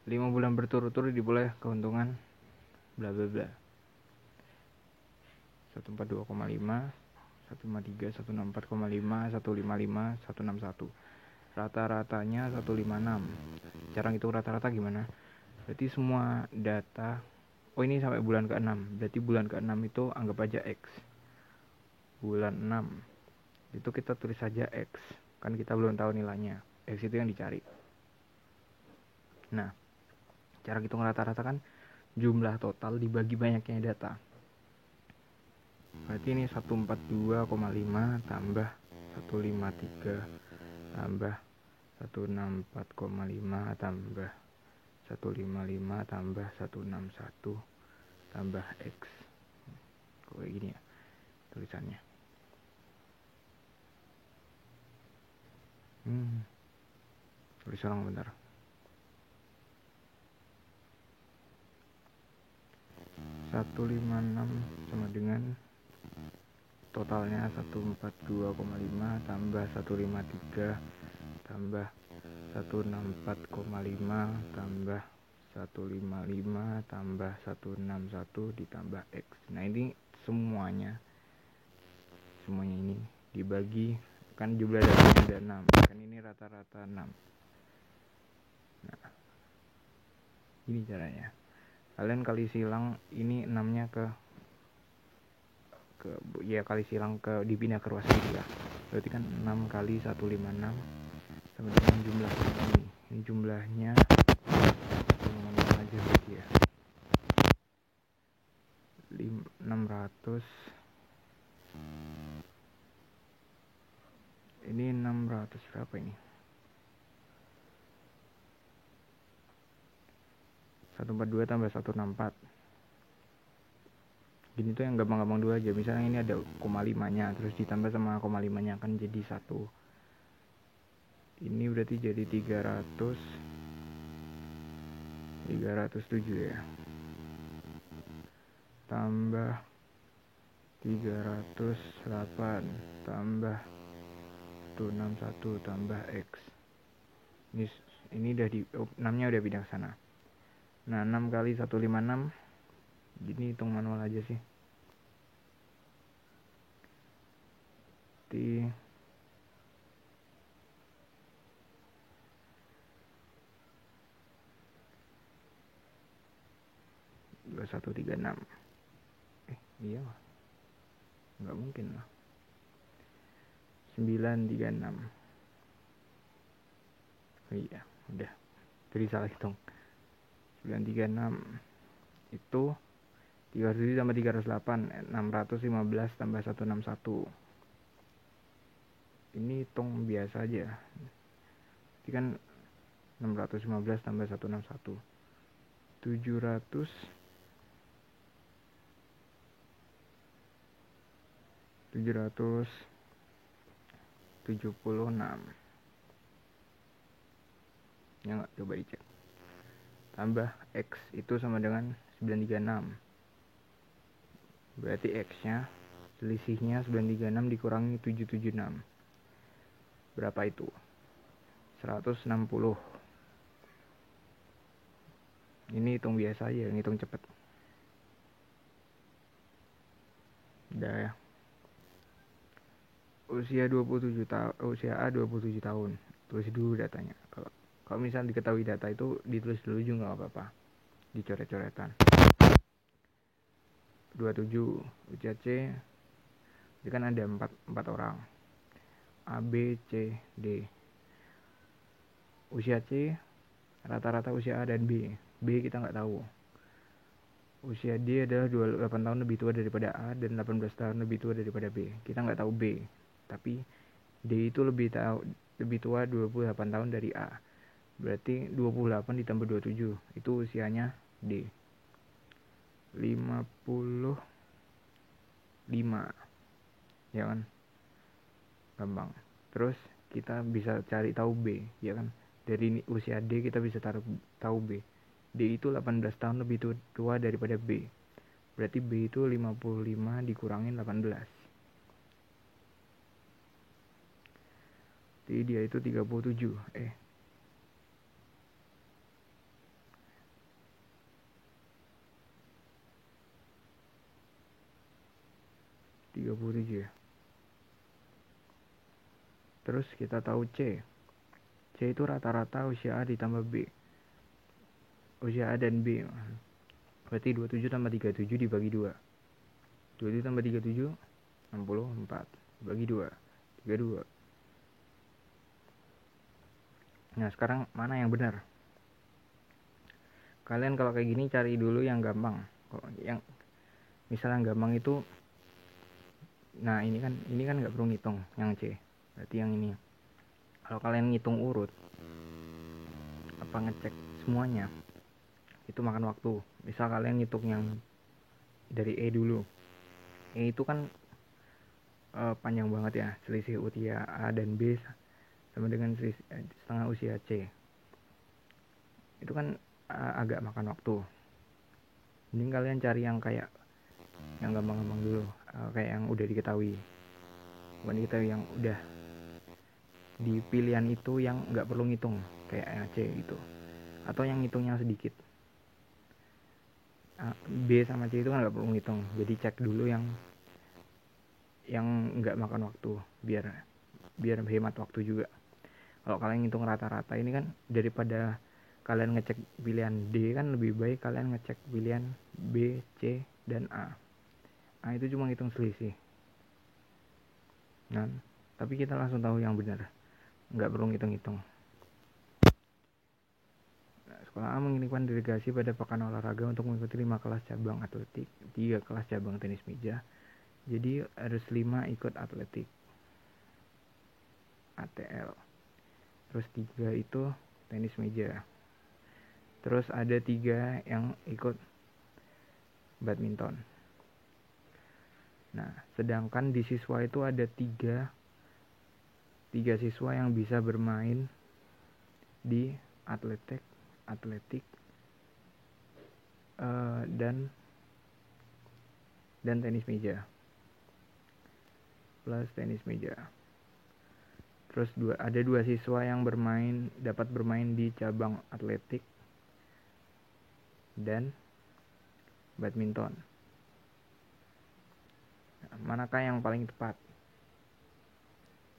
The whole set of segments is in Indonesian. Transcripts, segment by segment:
5 bulan berturut-turut diperoleh keuntungan bla bla bla. 142,5, 153, 164,5, 155, 161. Rata-ratanya 156. Cara ngitung rata-rata gimana? Berarti semua data, ini sampai bulan ke-6. Berarti bulan ke-6 itu anggap aja X. Bulan 6 itu kita tulis saja X. Kan kita belum tahu nilainya. X itu yang dicari. Nah, cara hitung rata-rata kan jumlah total dibagi banyaknya data. Berarti ini 142,5 tambah 153 tambah 164,5 tambah 155 tambah 161 tambah X. Kok kayak gini ya tulisannya? Tulis ulang bentar. 156 sama dengan totalnya 142,5 tambah 153 tambah 164,5 tambah 155 tambah 161 ditambah X. Nah ini semuanya ini dibagi, kan jumlah datanya ada 6, kan ini rata-rata 6. Nah ini caranya, kalian kali silang ini 6 nya ke kali silang ke dipindah ke ruas kiri lah. Berarti kan 6 kali 156 sama dengan jumlah ini. Ini jumlahnya aja berarti ya 600. Ini 600 berapa ini? 142 tambah 164. Gini tuh yang gampang-gampang dulu aja. Misalnya ini ada 0,5 nya, terus ditambah sama 0,5 nya kan jadi 1. Ini berarti jadi 307 ya. Tambah 308 tambah 161 tambah X. Ini udah 6 nya udah pindah ke sana. Nah 6 kali 156, jadi hitung manual aja sih. 2136. Iya lah, nggak mungkin lah. 936. Iya udah, jadi salah hitung. 936 itu 37 tambah 308, 615 tambah 161. Ini hitung biasa aja. Jadi kan 615 tambah 161 700 776 ya nggak, coba dicek. Tambah X itu sama dengan 936. Berarti X nya selisihnya 936 dikurangi 776. Berapa itu? 160. Ini hitung biasa aja, ngitung cepet. Udah ya. Usia 27 tahun, usia A 27 tahun. Tulis dulu datanya. Kalau misalnya diketahui data itu ditulis dulu juga nggak apa-apa. Dicoret-coretan. 27 usia C. Jadi kan ada 4 orang. A, B, C, D. Usia C rata-rata usia A dan B. B kita nggak tahu. Usia D adalah 28 tahun lebih tua daripada A dan 18 tahun lebih tua daripada B. Kita nggak tahu B, tapi D itu lebih tua 28 tahun dari A. Berarti 28 ditambah 27 itu usianya D. 55. Ya kan? Gampang. Terus kita bisa cari tahu B, ya kan? Dari usia D kita bisa tahu B. D itu 18 tahun lebih tua daripada B. Berarti B itu 55 dikurangin 18. Jadi dia itu 37. 27 ya. Terus kita tahu C itu rata-rata usia A ditambah B, usia A dan B. Berarti 27 tambah 37 dibagi 2. 27 tambah 37 64 dibagi 2 32. Nah sekarang mana yang benar? Kalian kalau kayak gini cari dulu yang gampang. Yang misalnya gampang itu, nah ini kan nggak perlu ngitung yang C, berarti yang ini. Kalau kalian ngitung urut apa ngecek semuanya itu makan waktu. Misal kalian ngitung yang dari E dulu, E itu kan panjang banget ya, selisih usia A dan B sama dengan setengah usia C. Itu kan agak makan waktu. Mending kalian cari yang kayak yang gampang-gampang dulu, kayak yang udah diketahui. Bukan diketahui, yang udah di pilihan itu yang nggak perlu ngitung kayak yang C gitu, atau yang ngitungnya sedikit. B sama C itu kan nggak perlu ngitung, jadi cek dulu yang nggak makan waktu, biar hemat waktu juga. Kalau kalian ngitung rata-rata ini kan, daripada kalian ngecek pilihan D kan lebih baik kalian ngecek pilihan B, C, dan A. A itu cuma ngitung selisih. Nah, tapi kita langsung tahu yang benar, nggak perlu ngitung-ngitung. Nah, sekolah A mengirimkan delegasi pada pekan olahraga untuk mengikuti 5 kelas cabang atletik, 3 kelas cabang tenis meja. Jadi harus 5 ikut atletik ATL. Terus 3 itu tenis meja. Terus ada 3 yang ikut badminton. Nah, sedangkan di siswa itu ada 3 siswa yang bisa bermain di atletik dan tenis meja plus tenis meja. Terus ada 2 siswa yang dapat bermain di cabang atletik dan badminton. Nah, manakah yang paling tepat?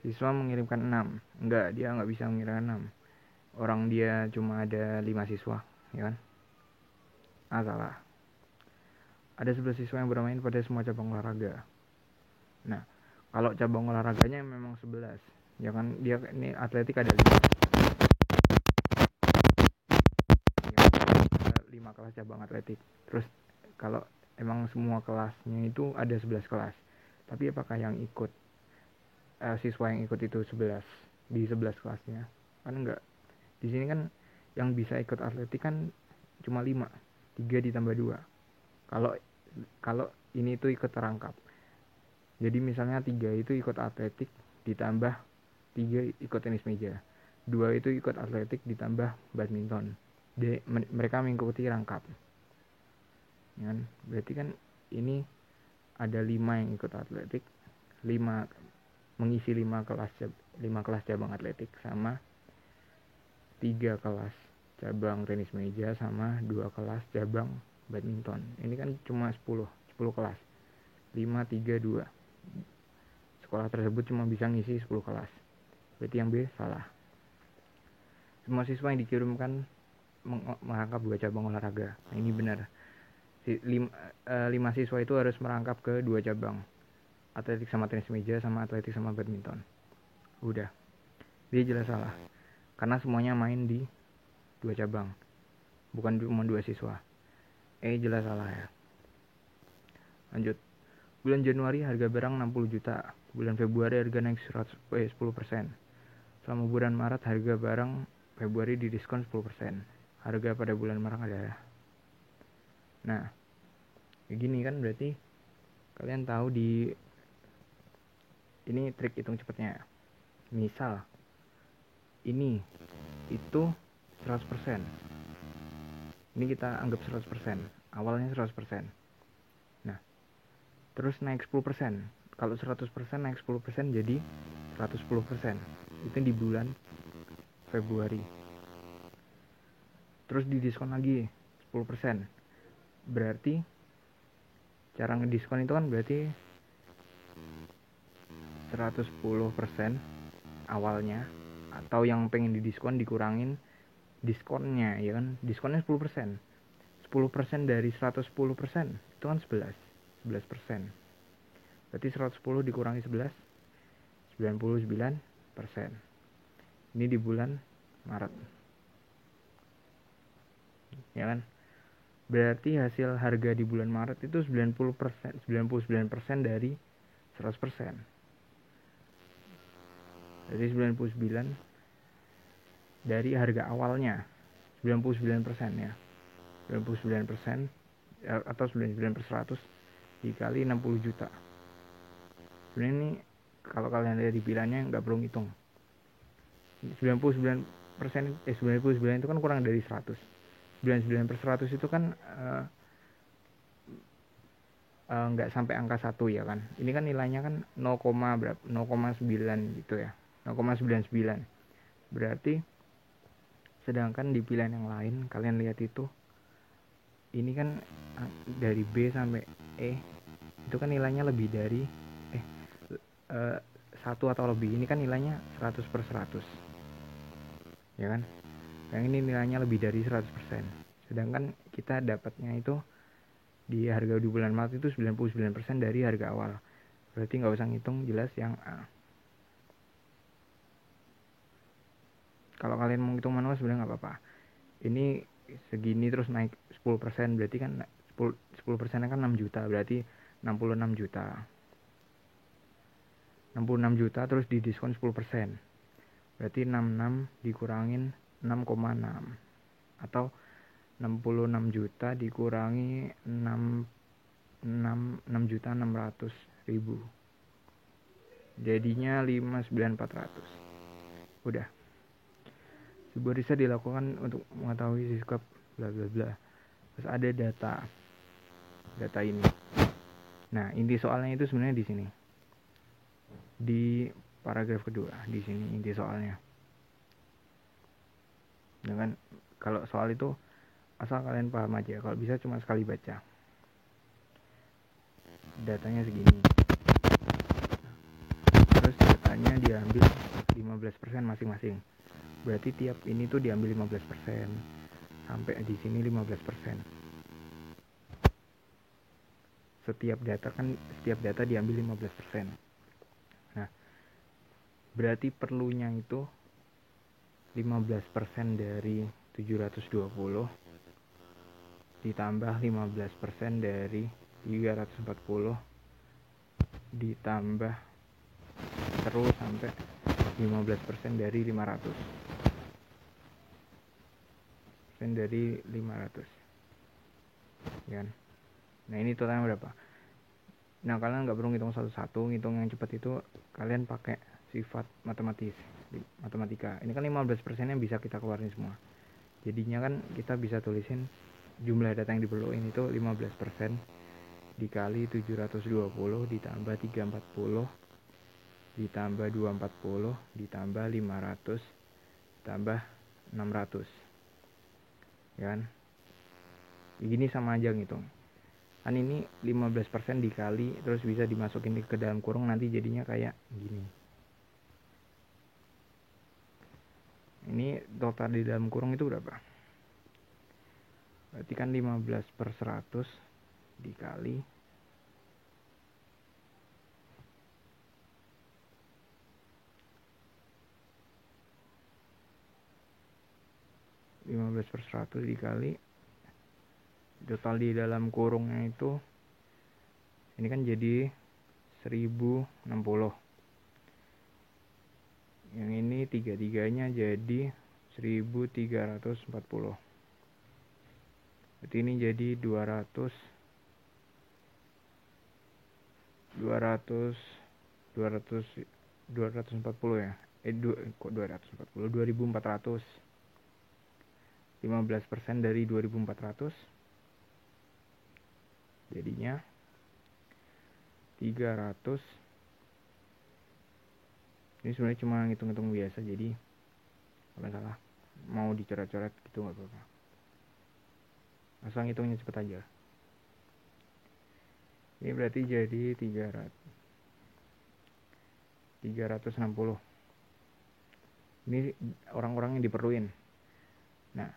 Siswa mengirimkan 6. Enggak, dia nggak bisa mengirimkan 6. Orang dia cuma ada 5 siswa, ya kan? Salah. Ada 11 siswa yang bermain pada semua cabang olahraga. Nah, kalau cabang olahraganya memang 11, ya kan? Dia ini atletik ada 5. Ya, ada 5 kelas cabang atletik. Terus kalau emang semua kelasnya itu ada 11 kelas. Tapi apakah yang ikut siswa yang ikut itu 11 di 11 kelasnya? Kan enggak. Di sini kan yang bisa ikut atletik kan cuma 5, 3 ditambah 2. Kalau ini tuh ikut terangkap. Jadi misalnya 3 itu ikut atletik ditambah 3 ikut tenis meja. 2 itu ikut atletik ditambah badminton. Mereka mengikuti rangkap. Ya kan? Berarti kan ini ada 5 yang ikut atletik, 5 mengisi 5 kelas cabang atletik, sama 3 kelas cabang tenis meja, sama 2 kelas cabang badminton. Ini kan cuma 10 kelas. 5, 3, 2. Sekolah tersebut cuma bisa ngisi 10 kelas. Berarti yang B salah. Semua siswa yang dikirimkan merangkap 2 cabang olahraga. Nah, ini benar. 5 siswa itu harus merangkap ke 2 cabang. Atletik sama tenis meja, sama atletik sama badminton. Udah. Dia jelas salah. Karena semuanya main di 2 cabang. Bukan cuma 2 siswa. Jelas salah ya. Lanjut. Bulan Januari harga barang 60 juta. Bulan Februari harga naik 10%. Selama bulan Maret harga barang Februari didiskon 10%. Harga pada bulan Maret ada. Nah, kayak gini kan berarti kalian tahu ini trik hitung cepatnya. Misal ini itu 100%. Ini kita anggap 100%. Awalnya 100%. Nah, terus naik 10%. Kalau 100% naik 10% jadi 110%. Itu di bulan Februari. Terus didiskon lagi 10%. Berarti cara ngediskon itu kan berarti 110% awalnya, atau yang pengen didiskon dikurangin diskonnya, ya kan, diskonnya 10%. 10% dari 110% itu kan 11%. Berarti 110 dikurangi 11, 99%. Ini di bulan Maret, ya kan. Berarti hasil harga di bulan Maret itu 90%, 99% dari 100%. Jadi 99 dari harga awalnya, 99% ya. 99% atau 99/100 dikali 60 juta. Sebenarnya ini kalau kalian lihat di bilangnya nggak perlu ngitung. 99% itu kan kurang dari 100. 99/100 itu kan nggak sampai angka 1, ya kan. Ini kan nilainya kan 0,9 gitu ya, 0,99. Berarti sedangkan di pilihan yang lain kalian lihat itu, ini kan dari B sampai E itu kan nilainya lebih dari 1 atau lebih. Ini kan nilainya 100/100, ya kan. Yang ini nilainya lebih dari 100%. Sedangkan kita dapatnya itu di harga di bulan Maret itu 99% dari harga awal. Berarti nggak usah ngitung, jelas yang A. Kalau kalian mau ngitung manual sebenarnya nggak apa-apa. Ini segini terus naik 10%, berarti kan 10% kan 6 juta, berarti 66 juta. 66 juta terus didiskon 10%. Berarti 66 dikurangin 6,6, atau 66 juta dikurangi 6.600.000. Jadinya 59.400. Udah. Sebuah riset dilakukan untuk mengetahui sikap bla bla bla. Terus ada data ini. Nah, inti soalnya itu sebenarnya di sini. Di paragraf kedua, di sini inti soalnya. Dengan kalau soal itu asal kalian paham aja, kalau bisa cuma sekali baca. Datanya segini. Terus datanya diambil 15% masing-masing. Berarti tiap ini tuh diambil 15%. Sampai di sini 15%. Setiap data diambil 15%. Nah, berarti perlunya itu 15% dari 720 ditambah 15% dari 340 ditambah terus sampai 15% dari 500 kan. Nah, ini totalnya berapa? Nah, kalian nggak perlu ngitung satu-satu, ngitung yang cepat itu kalian pakai sifat matematika. Ini kan 15% yang bisa kita keluarin semua. Jadinya kan kita bisa tulisin jumlah data yang diperlukan itu 15% dikali 720 ditambah 340 ditambah 240 ditambah 500 ditambah 600, ya kan. Begini sama aja ngitung. Kan ini 15% dikali terus bisa dimasukin ke dalam kurung, nanti jadinya kayak gini. Ini total di dalam kurung itu berapa? Berarti kan 15/100 dikali 15/100 dikali total di dalam kurungnya itu, ini kan jadi 1060. Yang ini tiga-tiganya jadi 1340. Berarti ini jadi 240 ya. Kok 240? 2400. 15% dari 2400 jadinya 300. Ini sebenarnya cuma ngitung-ngitung biasa, jadi kalau salah mau dicoret-coret gitu nggak apa-apa, asal ngitungnya cepet aja. Ini berarti jadi 300. 360. Ini orang-orang yang diperluin. Nah,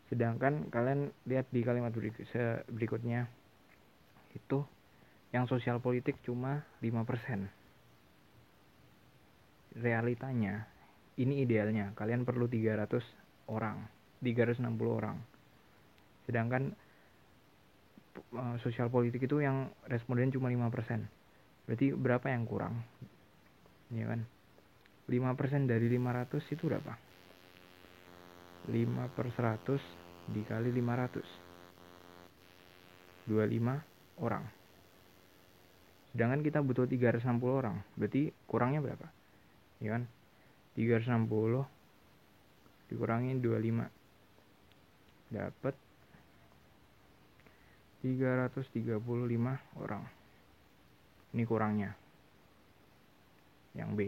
sedangkan kalian lihat di kalimat berikutnya, itu yang sosial politik cuma 5%. Realitanya, ini idealnya, kalian perlu 300 orang, 360 orang. Sedangkan sosial politik itu yang responden cuma 5%. Berarti berapa yang kurang? Ya kan? 5% dari 500 itu berapa? 5/100 dikali 500. 25 orang. Sedangkan kita butuh 360 orang. Berarti kurangnya berapa? Ya kan? 360 dikurangi 25. Dapat 335 orang. Ini kurangnya. Yang B.